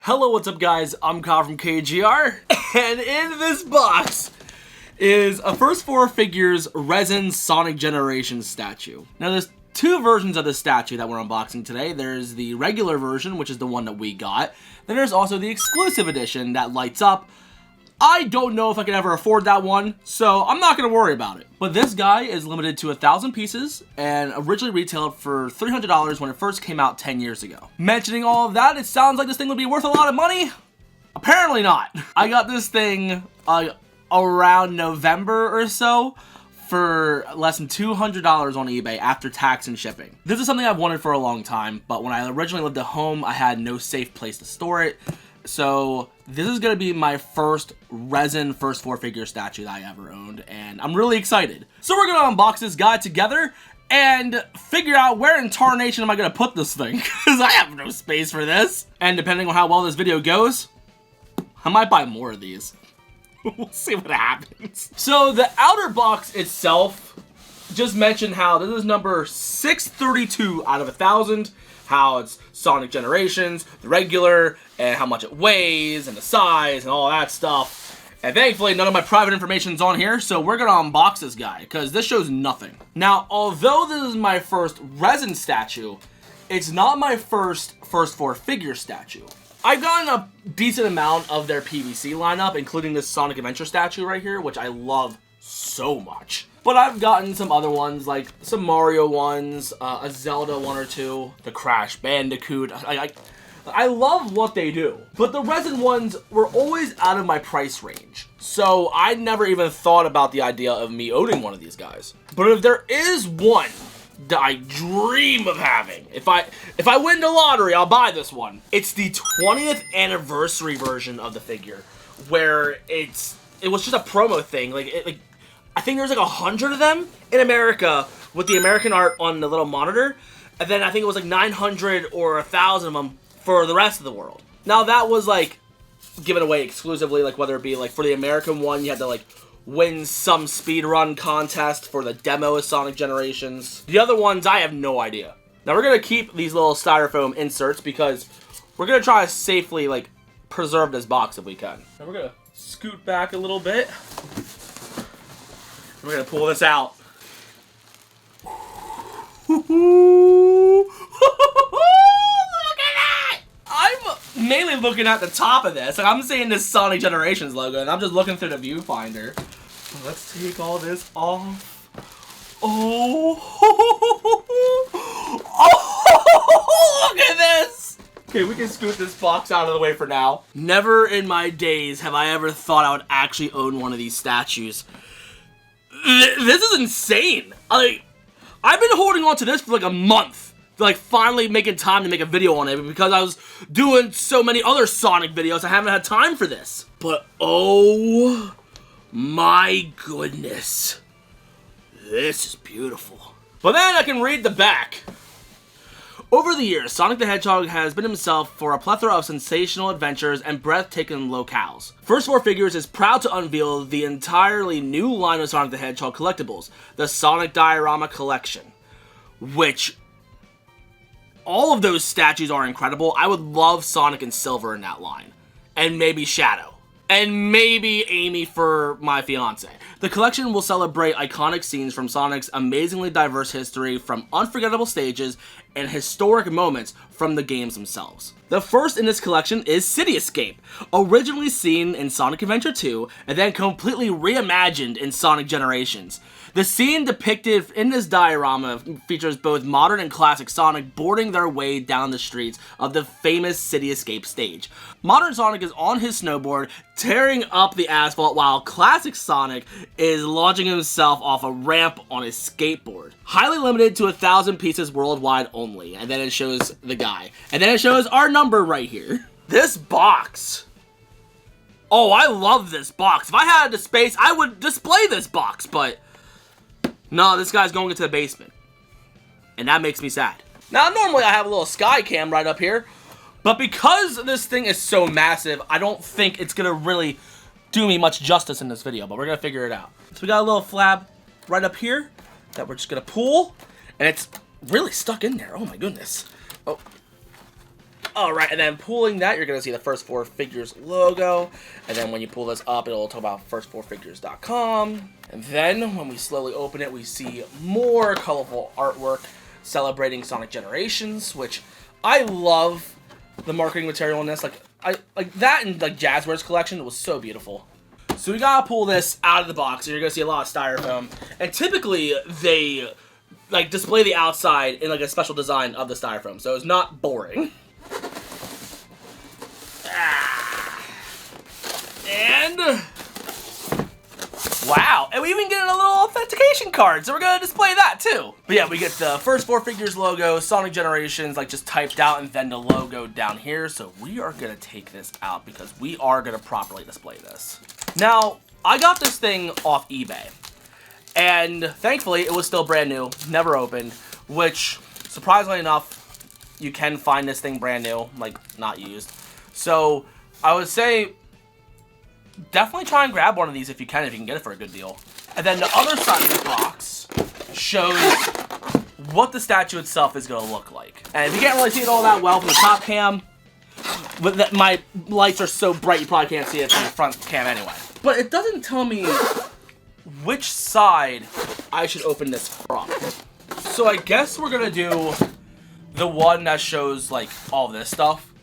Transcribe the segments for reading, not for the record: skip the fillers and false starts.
Hello, what's up guys? I'm Kyle from KGR, and in this box is a first four figures resin Sonic Generations statue. Now there's two versions of the statue that we're unboxing today. There's the regular version, which is the one that we got. Then there's also the exclusive edition that lights up. I don't know if I can ever afford that one, so I'm not going to worry about it. But this guy is limited to 1,000 pieces and originally retailed for $300 when it first came out 10 years ago. Mentioning all of that, it sounds like this thing would be worth a lot of money. Apparently not. I got this thing around November or so for less than $200 on eBay after tax and shipping. This is something I've wanted for a long time, but when I originally lived at home, I had no safe place to store it. So this is going to be my first resin first four figure statue that I ever owned, and I'm really excited. So we're going to unbox this guy together and figure out where in tarnation am I going to put this thing, because I have no space for this. And depending on how well this video goes, I might buy more of these. We'll see what happens. So the outer box itself just mentioned how this is number 632 out of 1,000. How it's Sonic Generations, the regular, and how much it weighs, and the size, and all that stuff. And thankfully, none of my private information is on here, so we're gonna unbox this guy, because this shows nothing. Now, although this is my first resin statue, it's not my first four figure statue. I've gotten a decent amount of their PVC lineup, including this Sonic Adventure statue right here, which I love so much. But I've gotten some other ones, like some Mario ones, a Zelda one or two, the Crash Bandicoot. I love what they do. But the resin ones were always out of my price range. So I never even thought about the idea of me owning one of these guys. But if there is one that I dream of having, if I win the lottery, I'll buy this one. It's the 20th anniversary version of the figure, where it was just a promo thing. I think there's like 100 of them in America with the American art on the little monitor. And then I think it was like 900 or 1,000 of them for the rest of the world. Now that was like given away exclusively, like whether it be like for the American one, you had to like win some speedrun contest for the demo of Sonic Generations. The other ones, I have no idea. Now we're going to keep these little styrofoam inserts because we're going to try to safely like preserve this box if we can. Now we're going to scoot back a little bit. We're gonna pull this out. Look at that! I'm mainly looking at the top of this. Like, I'm seeing this Sonic Generations logo, and I'm just looking through the viewfinder. Let's take all this off. Oh, oh, look at this! Okay, we can scoot this box out of the way for now. Never in my days have I ever thought I would actually own one of these statues. This is insane. Like, I've been holding on to this for like a month to like finally making time to make a video on it because I was doing so many other Sonic videos I haven't had time for this. But oh my goodness, this is beautiful. But then I can read the back. Over the years, Sonic the Hedgehog has been himself for a plethora of sensational adventures and breathtaking locales. First Four Figures is proud to unveil the entirely new line of Sonic the Hedgehog collectibles, the Sonic Diorama collection, which all of those statues are incredible. I would love Sonic and Silver in that line, and maybe Shadow, and maybe Amy for my fiance. The collection will celebrate iconic scenes from Sonic's amazingly diverse history, from unforgettable stages and historic moments from the games themselves. The first in this collection is City Escape, originally seen in Sonic Adventure 2 and then completely reimagined in Sonic Generations. The scene depicted in this diorama features both modern and classic Sonic boarding their way down the streets of the famous City Escape stage. Modern Sonic is on his snowboard, tearing up the asphalt, while classic Sonic is launching himself off a ramp on his skateboard. Highly limited to 1,000 pieces worldwide only, and then it shows the guy. And then it shows our number right here. This box. Oh, I love this box. If I had the space, I would display this box, but no, this guy's going into the basement. And that makes me sad. Now, normally I have a little sky cam right up here, but because this thing is so massive, I don't think it's going to really do me much justice in this video, but we're going to figure it out. So we got a little flab right up here that we're just going to pull, and it's really stuck in there. Oh my goodness. Oh. Alright, and then pulling that, you're going to see the First Four Figures logo. And then when you pull this up, it'll talk about firstfourfigures.com. And then when we slowly open it, we see more colorful artwork celebrating Sonic Generations, which I love the marketing material in this. Like that and like Jazzware's collection was so beautiful. So we gotta pull this out of the box, and you're gonna see a lot of styrofoam. And typically they like display the outside in like a special design of the styrofoam, so it's not boring. And wow, and we even get a little authentication card, so we're gonna display that too. But yeah, we get the First Four Figures logo, Sonic Generations, like just typed out, and then the logo down here. So we are gonna take this out because we are gonna properly display this. Now, I got this thing off eBay, and thankfully it was still brand new, never opened, which surprisingly enough, you can find this thing brand new, like not used. So I would say definitely try and grab one of these if you can get it for a good deal. And then the other side of the box shows what the statue itself is going to look like. And if you can't really see it all that well from the top cam, but my lights are so bright you probably can't see it from the front cam anyway. But it doesn't tell me which side I should open this from. So I guess we're going to do the one that shows like all this stuff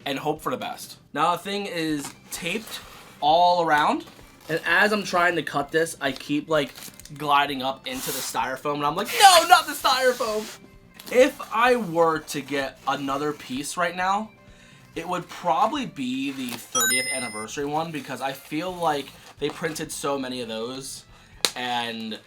and hope for the best. Now the thing is taped all around, and as I'm trying to cut this, I keep like gliding up into the styrofoam, and I'm like, no, not the styrofoam. If I were to get another piece right now, it would probably be the 30th anniversary one, because I feel like they printed so many of those, and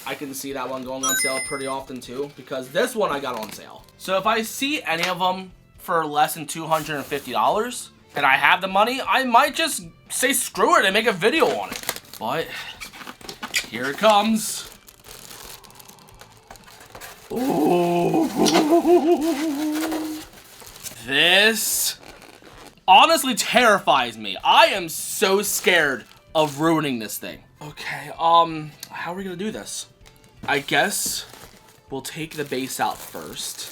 I can see that one going on sale pretty often too, because this one I got on sale. So if I see any of them for less than $250 and I have the money, I might just say screw it and make a video on it. But here it comes. Ooh. This honestly terrifies me. I am so scared of ruining this thing. Okay, how are we gonna do this? I guess we'll take the base out first.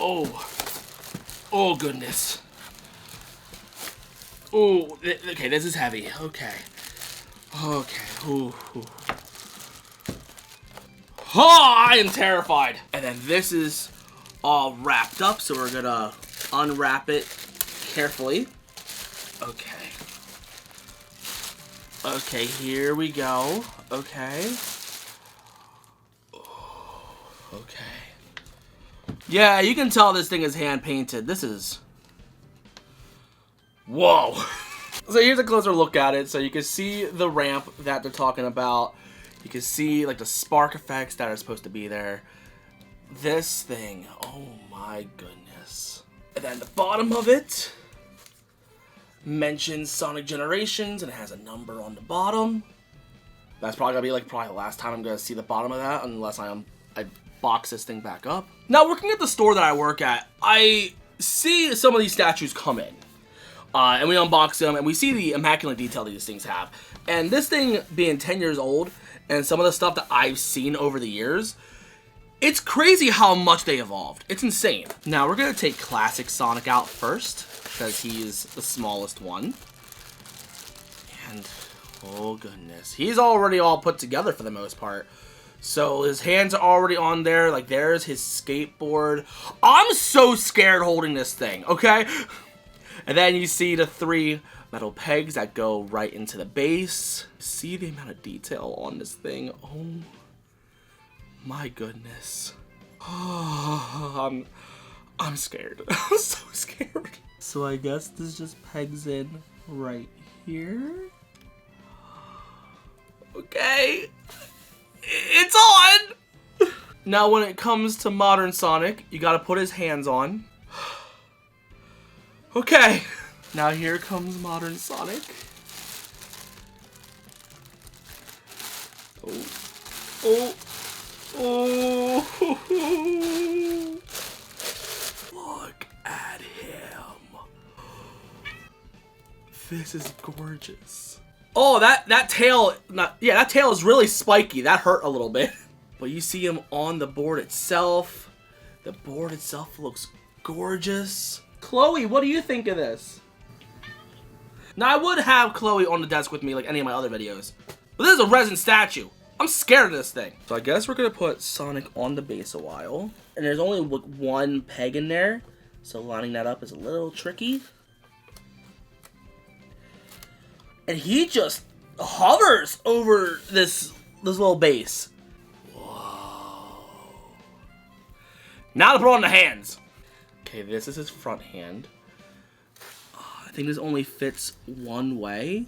Oh goodness. Oh, okay, this is heavy. Okay. Ooh. Oh, I am terrified. And then this is all wrapped up, so we're gonna unwrap it carefully. Okay. Okay, here we go. Okay. Okay. Yeah, you can tell this thing is hand painted. This is... Whoa. So here's a closer look at it. So you can see the ramp that they're talking about. You can see like the spark effects that are supposed to be there. This thing, oh my goodness. And then the bottom of it mentions Sonic Generations and it has a number on the bottom. That's probably gonna be like the last time I'm gonna see the bottom of that, unless I box this thing back up. Now, working at the store that I work at, I see some of these statues come in. And we unbox them, and we see the immaculate detail these things have. And this thing being 10 years old, and some of the stuff that I've seen over the years, it's crazy how much they evolved. It's insane. Now, we're going to take Classic Sonic out first, because he's the smallest one. And, oh goodness, he's already all put together for the most part. So his hands are already on there, like there's his skateboard. I'm so scared holding this thing, okay? And then you see the 3 metal pegs that go right into the base. See the amount of detail on this thing. Oh my goodness. Oh, I'm scared. I'm so scared. So I guess this just pegs in right here. Okay. It's on! Now when it comes to modern Sonic, you gotta put his hands on. Okay. Now here comes modern Sonic. Oh. Look at him. This is gorgeous. Oh, that tail, that tail is really spiky. That hurt a little bit. But you see him on the board itself. The board itself looks gorgeous. Chloe, what do you think of this? Now, I would have Chloe on the desk with me like any of my other videos, but this is a resin statue. I'm scared of this thing. So I guess we're gonna put Sonic on the base a while. And there's only one peg in there, so lining that up is a little tricky. And he just hovers over this little base. Whoa. Now to put on the hands. Okay, this is his front hand. I think this only fits one way.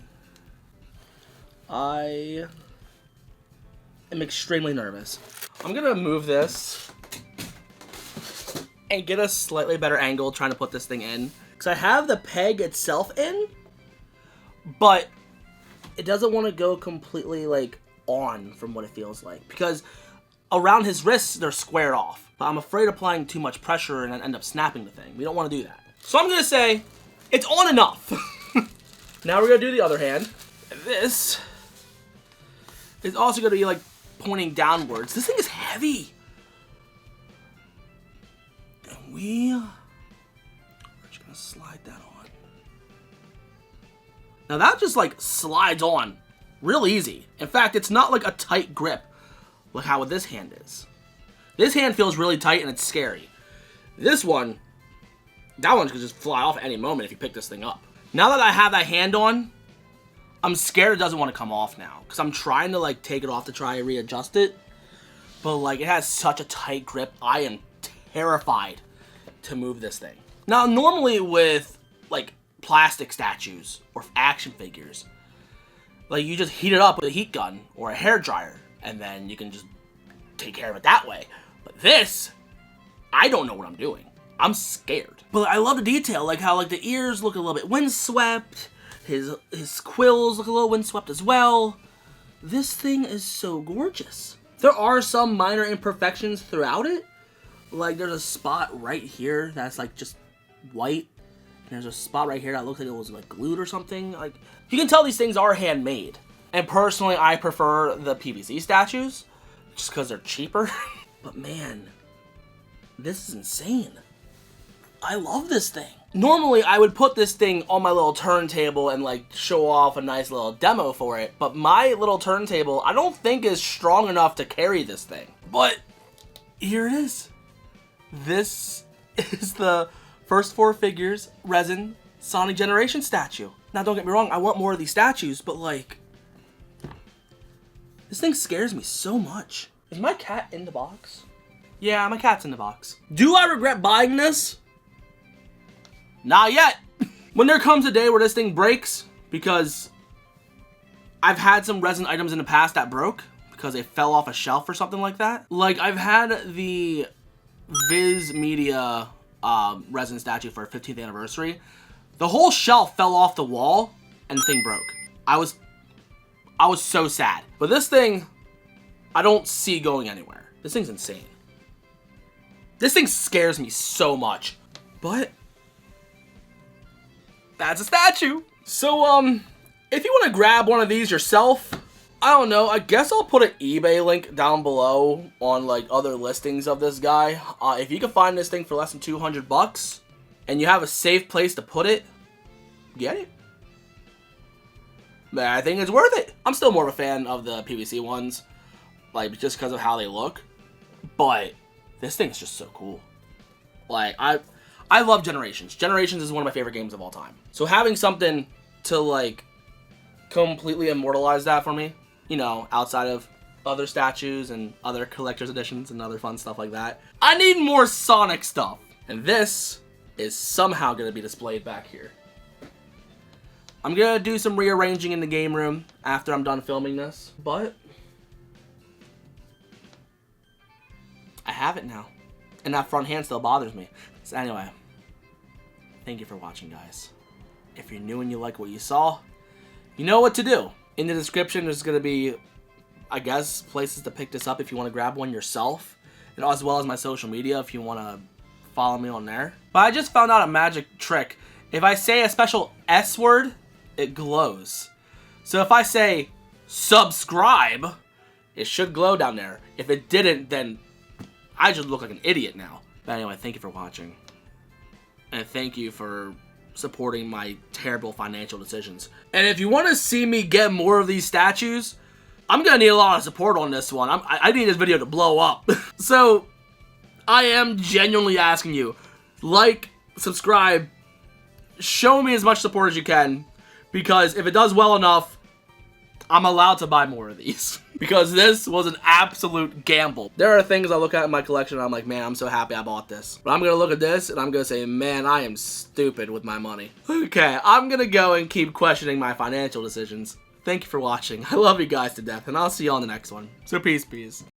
I am extremely nervous. I'm gonna move this and get a slightly better angle trying to put this thing in. Because I have the peg itself in, but it doesn't want to go completely like on from what it feels like. Because around his wrists, they're squared off. But I'm afraid of applying too much pressure and then end up snapping the thing. We don't want to do that. So I'm gonna say, it's on enough. Now we're gonna do the other hand. This is also gonna be like pointing downwards. This thing is heavy. And we're just gonna slide that on. Now that just like slides on real easy. In fact, it's not like a tight grip like how this hand is. This hand feels really tight and it's scary. This one, that one's gonna just fly off at any moment if you pick this thing up. Now that I have that hand on, I'm scared it doesn't want to come off now. Because I'm trying to like take it off to try and readjust it. But like it has such a tight grip, I am terrified to move this thing. Now normally with like plastic statues or action figures, like you just heat it up with a heat gun or a hair dryer and then you can just take care of it that way. But this, I don't know what I'm doing. I'm scared. But I love the detail, like how like the ears look a little bit windswept, his quills look a little windswept as well. This thing is so gorgeous. There are some minor imperfections throughout it. Like there's a spot right here that's like just white. And there's a spot right here that looks like it was like glued or something. Like you can tell these things are handmade. And personally, I prefer the PVC statues just because they're cheaper. But man, this is insane. I love this thing. Normally, I would put this thing on my little turntable and like show off a nice little demo for it. But my little turntable, I don't think is strong enough to carry this thing. But here it is. This is the first 4 figures resin Sonic Generation statue. Now, don't get me wrong, I want more of these statues, but like, this thing scares me so much. Is my cat in the box? Yeah, my cat's in the box. Do I regret buying this? Not yet. When there comes a day where this thing breaks, because I've had some resin items in the past that broke because they fell off a shelf or something like that. Like I've had the Viz Media resin statue for our 15th anniversary. The whole shelf fell off the wall and the thing broke. I was so sad. But this thing, I don't see going anywhere. This thing's insane. This thing scares me so much. But that's a statue. So, if you want to grab one of these yourself, I don't know, I guess I'll put an eBay link down below on, like, other listings of this guy. If you can find this thing for less than 200 bucks, and you have a safe place to put it, get it. But I think it's worth it. I'm still more of a fan of the PVC ones, like, just because of how they look. But this thing's just so cool. Like, I love Generations. Generations is one of my favorite games of all time. So having something to, like, completely immortalize that for me, you know, outside of other statues and other collector's editions and other fun stuff like that, I need more Sonic stuff. And this is somehow going to be displayed back here. I'm going to do some rearranging in the game room after I'm done filming this, but I have it now. And that front hand still bothers me. So anyway, thank you for watching, guys. If you're new and you like what you saw, you know what to do. In the description, there's going to be, I guess, places to pick this up if you want to grab one yourself. And as well as my social media if you want to follow me on there. But I just found out a magic trick. If I say a special S word, it glows. So if I say subscribe, it should glow down there. If it didn't, then I just look like an idiot now. But anyway, thank you for watching. And thank you for supporting my terrible financial decisions. And if you want to see me get more of these statues, I'm gonna need a lot of support on this one. I need this video to blow up. So, I am genuinely asking you, like, subscribe, show me as much support as you can, because if it does well enough, I'm allowed to buy more of these. Because this was an absolute gamble. There are things I look at in my collection and I'm like, man, I'm so happy I bought this. But I'm gonna look at this and I'm gonna say, man, I am stupid with my money. Okay, I'm gonna go and keep questioning my financial decisions. Thank you for watching. I love you guys to death, and I'll see you on the next one. So peace.